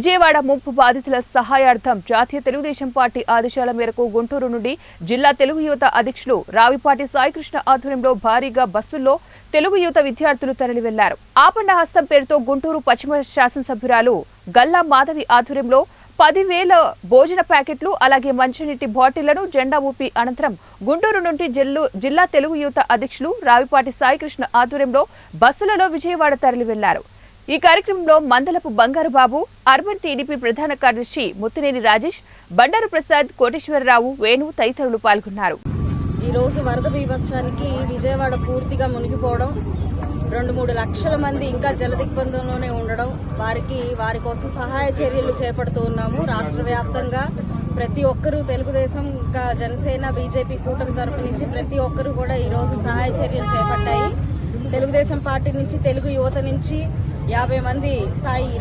విజయవాడ ముంపు బాధితుల సహాయార్థం జాతీయ తెలుగుదేశం పార్టీ ఆదేశాల మేరకు గుంటూరు నుండి జిల్లా తెలుగు యువత అధ్యక్షులు రావిపాటి సాయికృష్ణ ఆధ్వర్యంలో భారీగా బస్సుల్లో తెలుగు యువత విద్యార్థులు తరలి వెళ్లారు. ఆపన్న హస్తం పేరుతో గుంటూరు పశ్చిమ శాసనసభ్యురాలు గల్లా మాధవి ఆధ్వర్యంలో 10,000 భోజన ప్యాకెట్లు అలాగే మంచినీటి బాటిళ్లను జెండా ఊపి అనంతరం గుంటూరు నుండి జిల్లా తెలుగు యువత అధ్యక్షులు రావిపాటి సాయికృష్ణ ఆధ్వర్యంలో బస్సులలో విజయవాడ తరలి వెళ్లారు. ఈ కార్యక్రమంలో మందలపు బంగారు బాబు, అర్బన్ టీడీపీ ప్రధాన కార్యదర్శి ముత్తినేని రాజేష్, బండారు ప్రసాద్, కోటేశ్వరరావు, వేణు తదితరులు పాల్గొన్నారు. ఈ రోజు వరద బీభత్సానికి విజయవాడ పూర్తిగా మునిగిపోవడం, 2-3 లక్షల మంది ఇంకా జలదిగ్బంధంలోనే ఉండడం, వారి కోసం సహాయ చర్యలు చేపడుతూ ఉన్నాము. రాష్ట్ర వ్యాప్తంగా ప్రతి ఒక్కరూ తెలుగుదేశం, ఇంకా జనసేన, బీజేపీ కూటమి తరఫు నుంచి ప్రతి ఒక్కరూ కూడా ఈ రోజు సహాయ చర్యలు చేపట్టాయి. తెలుగుదేశం పార్టీ నుంచి, తెలుగు యువత నుంచి 50 మంది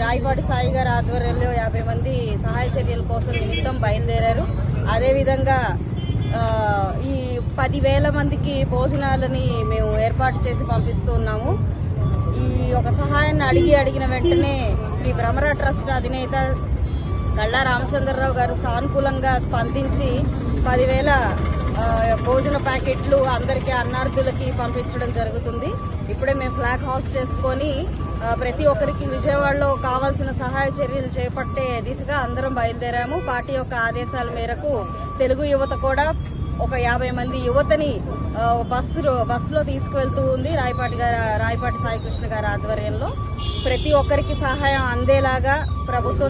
రాయపాటి సాయి గారి ఆధ్వర్యంలో 50 మంది సహాయ చర్యల కోసం నిమిత్తం బయలుదేరారు. అదేవిధంగా ఈ 10,000 మందికి భోజనాలని మేము ఏర్పాటు చేసి పంపిస్తూ ఉన్నాము. ఈ ఒక సహాయాన్ని అడిగిన వెంటనే శ్రీ భ్రమర ట్రస్ట్ అధినేత గల్లా రామచంద్రరావు గారు సానుకూలంగా స్పందించి 10,000 భోజన ప్యాకెట్లు అందరికీ అన్నార్థులకి పంపించడం జరుగుతుంది. ఇప్పుడే మేము ఫ్లాగ్ హాస్ట్ చేసుకొని ప్రతి ఒక్కరికి విజయవాడలో కావాల్సిన సహాయ చర్యలు చేపట్టే దిశగా అందరం బయలుదేరాము. పార్టీ యొక్క ఆదేశాల మేరకు తెలుగు యువత కూడా ఒక 50 మంది యువతని బస్సులో తీసుకువెళ్తూ ఉంది. రాయపాటి సాయికృష్ణ గారి ఆధ్వర్యంలో ప్రతి ఒక్కరికి సహాయం అందేలాగా ప్రభుత్వం